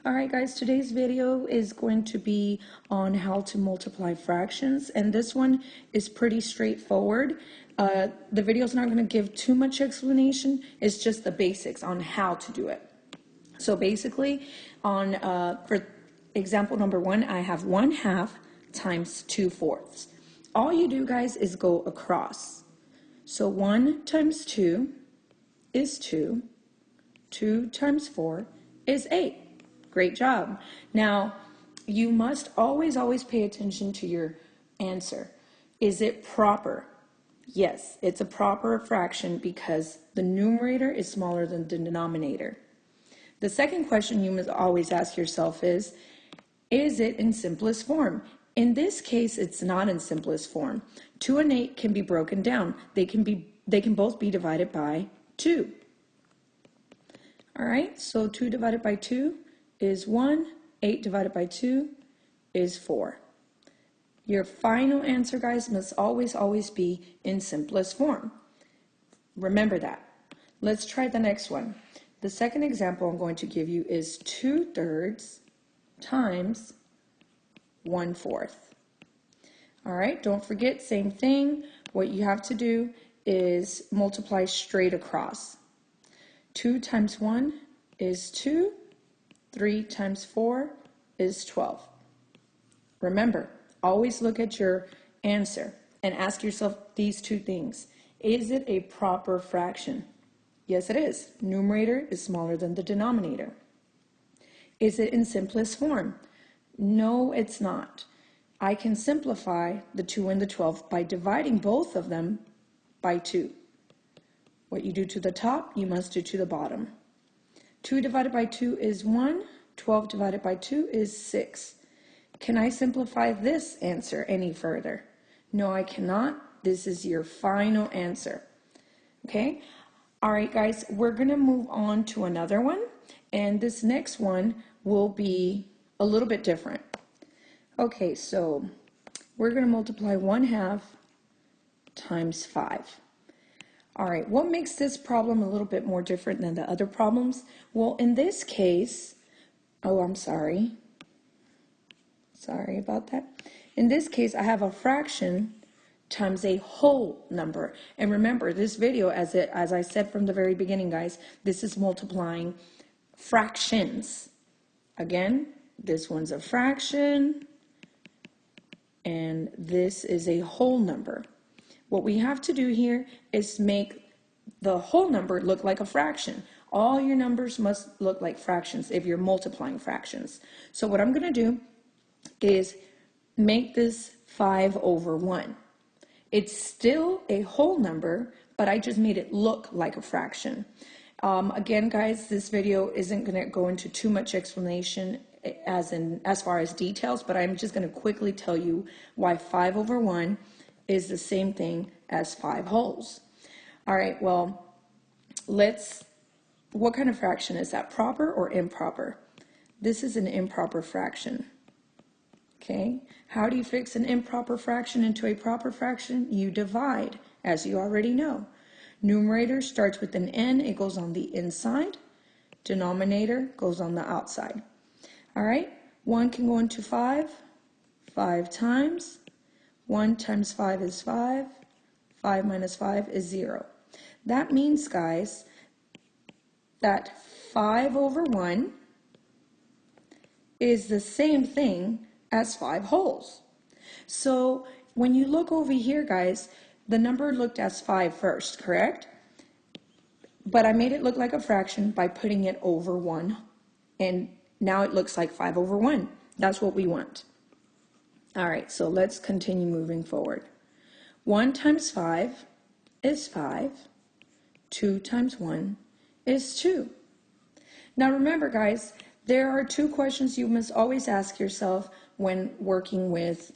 All right, guys, today's video is going to be on how to multiply fractions, and this one is pretty straightforward. The video is not going to give too much explanation. It's just the basics on how to do it. So basically, for example number 1, I have 1/2 times 2/4. All you do, guys, is go across. So 1 times 2 is 2. 2 times 4 is 8. Great job. Now, you must always pay attention to your answer. Is it proper? Yes, it's a proper fraction because the numerator is smaller than the denominator. The second question you must always ask yourself is it in simplest form? In this case, it's not in simplest form. 2 and 8 can be broken down. They can both be divided by 2. All right, so 2 divided by 2 is 1. 8 divided by 2 is 4. Your final answer, guys, must always be in simplest form. Remember that. Let's try the next one. The second example I'm going to give you is 2/3 times 1/4. All right, don't forget, same thing. What you have to do is multiply straight across. 2 times 1 is 2. 3 times 4 is 12. Remember, always look at your answer and ask yourself these two things. Is it a proper fraction? Yes, it is. Numerator is smaller than the denominator. Is it in simplest form? No, it's not. I can simplify the 2 and the 12 by dividing both of them by 2. What you do to the top, you must do to the bottom. 2 divided by 2 is 1. 12 divided by 2 is 6. Can I simplify this answer any further? No, I cannot. This is your final answer. Okay? All right, guys, we're going to move on to another one. And this next one will be a little bit different. Okay, so we're going to multiply 1/2 times 5. All right, what makes this problem a little bit more different than the other problems? Well, in this case, I'm sorry. Sorry about that. In this case, I have a fraction times a whole number. And remember, this video, as I said from the very beginning, guys, this is multiplying fractions. Again, this one's a fraction, and this is a whole number. What we have to do here is make the whole number look like a fraction. All your numbers must look like fractions if you're multiplying fractions. So what I'm going to do is make this 5/1. It's still a whole number, but I just made it look like a fraction. Again, guys, this video isn't going to go into too much explanation as far as details, but I'm just going to quickly tell you why 5/1 is the same thing as 5 wholes. All right, well, what kind of fraction is that, proper or improper? This is an improper fraction. Okay, how do you fix an improper fraction into a proper fraction? You divide, as you already know. Numerator starts with an n, it goes on the inside. Denominator goes on the outside. All right, 1 can go into 5 times. 1 times 5 is 5. 5 minus 5 is 0. That means, guys, that 5/1 is the same thing as 5 wholes. So when you look over here, guys, the number looked as 5 first, correct? But I made it look like a fraction by putting it over 1. And now it looks like 5/1. That's what we want. All right, so let's continue moving forward. 1 times 5 is 5. 2 times 1 is 2. Now remember, guys, there are two questions you must always ask yourself when working with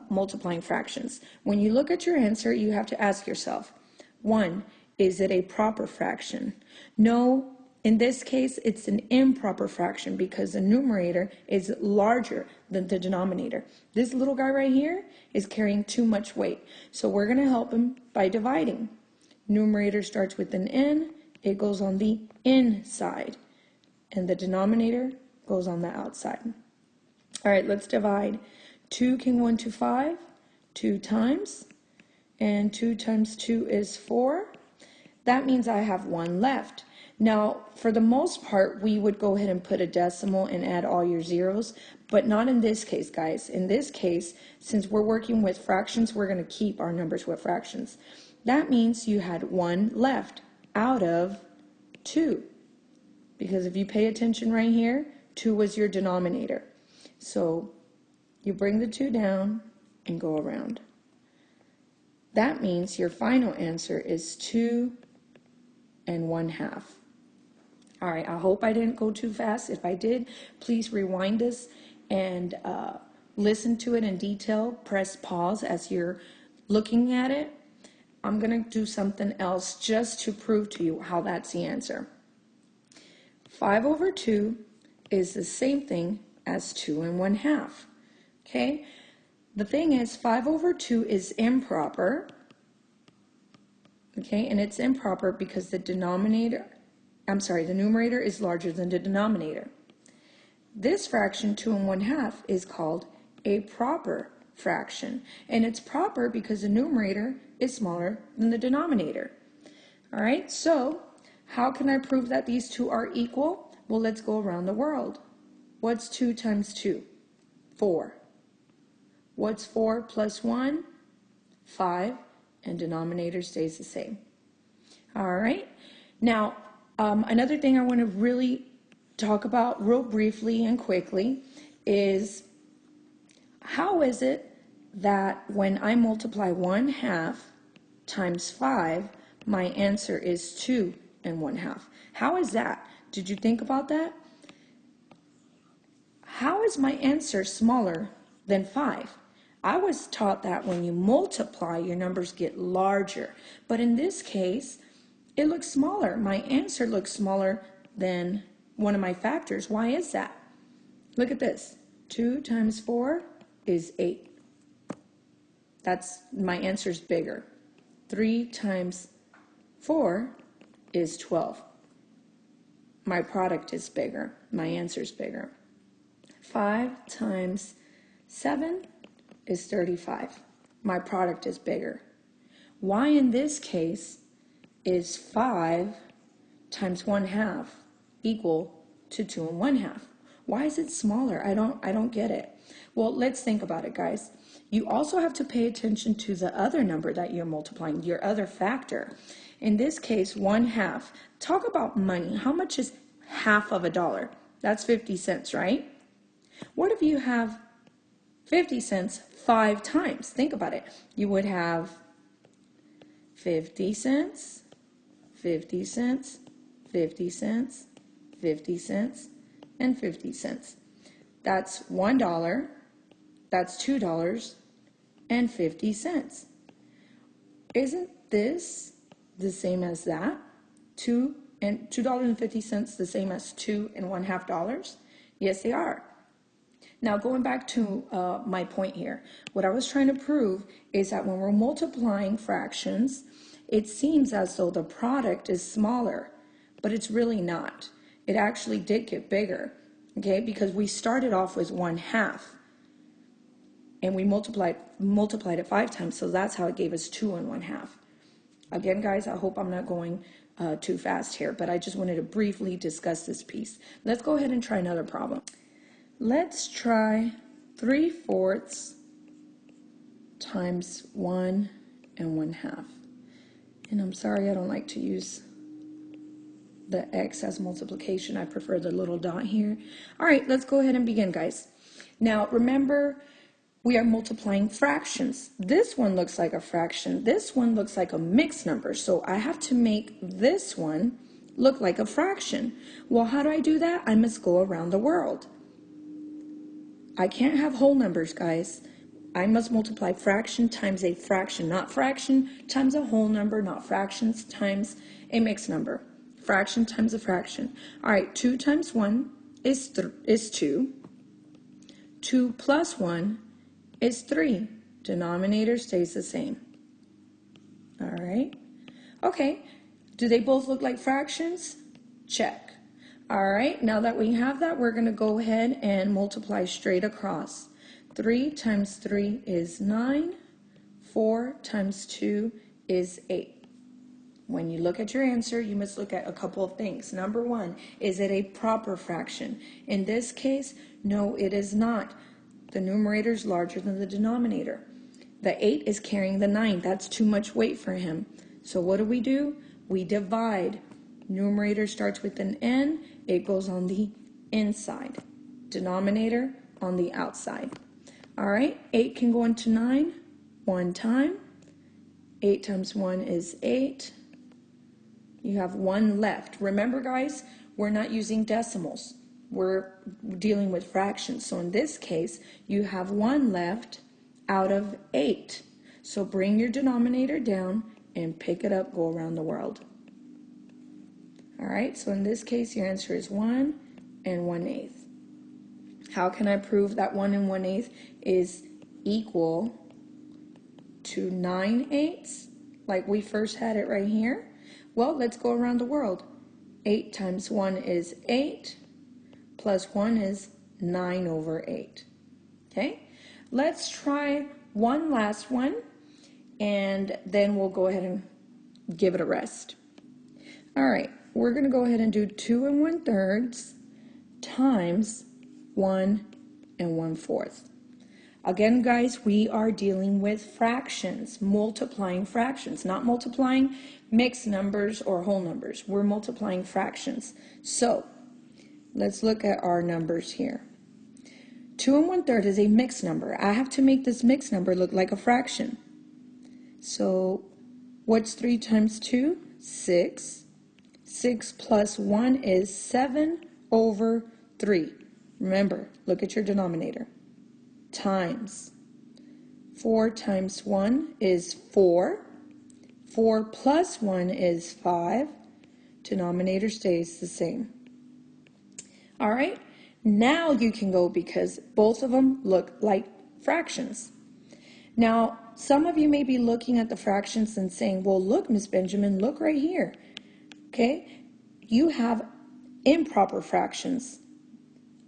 multiplying fractions. When you look at your answer, you have to ask yourself, 1, is it a proper fraction? No. In this case, it's an improper fraction because the numerator is larger than the denominator. This little guy right here is carrying too much weight. So we're going to help him by dividing. Numerator starts with an n. It goes on the inside. And the denominator goes on the outside. All right, let's divide. 2 can go into 5, 2 times, and 2 times 2 is 4. That means I have 1 left. Now, for the most part, we would go ahead and put a decimal and add all your zeros, but not in this case, guys. In this case, since we're working with fractions, we're going to keep our numbers with fractions. That means you had 1 left out of 2. Because if you pay attention right here, 2 was your denominator. So you bring the 2 down and go around. That means your final answer is 2 1/2. All right, I hope I didn't go too fast. If I did, please rewind this and listen to it in detail. Press pause as you're looking at it. I'm going to do something else just to prove to you how that's the answer. 5/2 is the same thing as 2 1/2. Okay? The thing is, 5/2 is improper. Okay, and it's improper because the numerator is larger than the denominator. This fraction, 2 1/2, is called a proper fraction. And it's proper because the numerator is smaller than the denominator. All right, so how can I prove that these two are equal? Well, let's go around the world. What's 2 times 2? 4. What's 4 plus 1? 5. And denominator stays the same. All right. Now, another thing I want to really talk about real briefly and quickly is how is it that when I multiply 1/2 times 5, my answer is 2 1/2? How is that? Did you think about that? How is my answer smaller than 5? I was taught that when you multiply, your numbers get larger. But in this case, it looks smaller. My answer looks smaller than one of my factors. Why is that? Look at this. 2 times 4 is 8. My answer is bigger. 3 times 4 is 12. My product is bigger. My answer is bigger. 5 times 7 is 35. My product is bigger. Why in this case is 5 times 1/2 equal to 2 1/2? Why is it smaller? I don't get it. Well, let's think about it, guys. You also have to pay attention to the other number that you're multiplying, your other factor. In this case, 1/2. Talk about money. How much is half of a dollar? That's 50 cents, right? What if you have 50 cents 5 times? Think about it. You would have 50 cents, 50 cents, 50 cents, 50 cents, and 50 cents. That's $1, that's $2.50. Isn't this the same as that? $2.50 the same as 2 1/2 dollars? Yes, they are. Now, going back to my point here, what I was trying to prove is that when we're multiplying fractions, it seems as though the product is smaller, but it's really not. It actually did get bigger, okay, because we started off with 1/2, and we multiplied it 5 times, so that's how it gave us 2 1/2. Again, guys, I hope I'm not going too fast here, but I just wanted to briefly discuss this piece. Let's go ahead and try another problem. Let's try 3/4 times 1 1/2. And I'm sorry, I don't like to use the X as multiplication. I prefer the little dot here. All right, let's go ahead and begin, guys. Now, remember, we are multiplying fractions. This one looks like a fraction. This one looks like a mixed number. So I have to make this one look like a fraction. Well, how do I do that? I must go around the world. I can't have whole numbers, guys. I must multiply fraction times a fraction, not fraction times a whole number, not fractions times a mixed number. Fraction times a fraction. All right, 2 times 1 is 2. 2 plus 1 is 3. Denominator stays the same. All right. Okay, do they both look like fractions? Check. All right, now that we have that, we're going to go ahead and multiply straight across. 3 times 3 is 9. 4 times 2 is 8. When you look at your answer, you must look at a couple of things. Number one, is it a proper fraction? In this case, no, it is not. The numerator is larger than the denominator. The 8 is carrying the 9. That's too much weight for him. So what do? We divide. Numerator starts with an N. It goes on the inside. Denominator on the outside. All right, 8 can go into 9 one time. 8 times 1 is 8. You have 1 left. Remember, guys, we're not using decimals. We're dealing with fractions. So in this case, you have 1 left out of 8. So bring your denominator down and pick it up, go around the world. All right, so in this case, your answer is 1 and 1/8. How can I prove that 1 and 1/8 is equal to 9/8, like we first had it right here? Well, let's go around the world. 8 times 1 is 8, plus 1 is 9/8. Okay, let's try one last one, and then we'll go ahead and give it a rest. All right, we're going to go ahead and do 2 1/3 times 1 1/4. Again, guys, we are dealing with fractions, multiplying fractions, not multiplying mixed numbers or whole numbers. We're multiplying fractions. So let's look at our numbers here. 2 1/3 is a mixed number. I have to make this mixed number look like a fraction. So what's 3 times 2? 6. 6 plus 1 is 7/3. Remember, look at your denominator. Times. 4 times 1 is 4. 4 plus 1 is 5. Denominator stays the same. All right, now you can go because both of them look like fractions. Now, some of you may be looking at the fractions and saying, well, look, Miss Benjamin, look right here. Okay, you have improper fractions.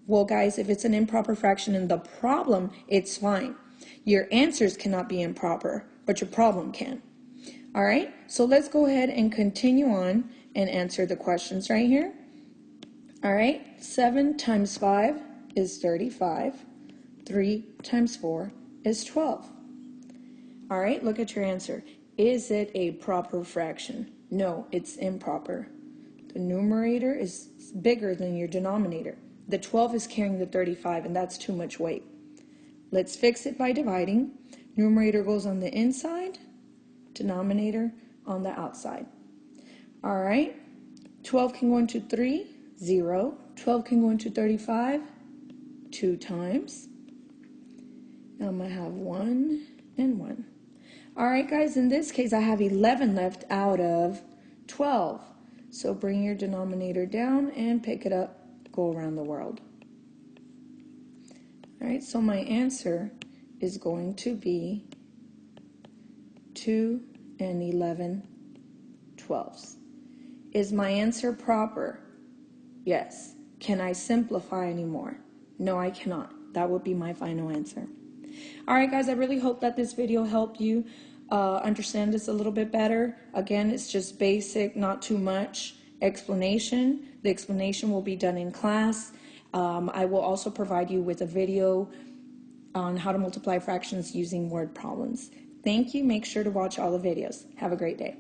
Well, guys, if it's an improper fraction in the problem, it's fine. Your answers cannot be improper, but your problem can. All right, so let's go ahead and continue on and answer the questions right here. All right, 7 times 5 is 35. 3 times 4 is 12. All right, look at your answer. Is it a proper fraction? No, it's improper. The numerator is bigger than your denominator. The 12 is carrying the 35, and that's too much weight. Let's fix it by dividing. Numerator goes on the inside, denominator on the outside. All right, 12 can go into 3, 0. 12 can go into 35, 2 times. Now I'm going to have 1 and 1. All right, guys, in this case, I have 11 left out of 12. So bring your denominator down and pick it up, go around the world. All right, so my answer is going to be 2 and 11/12. Is my answer proper? Yes. Can I simplify anymore? No, I cannot. That would be my final answer. All right, guys, I really hope that this video helped you understand this a little bit better. Again, it's just basic, not too much explanation. The explanation will be done in class. I will also provide you with a video on how to multiply fractions using word problems. Thank you. Make sure to watch all the videos. Have a great day.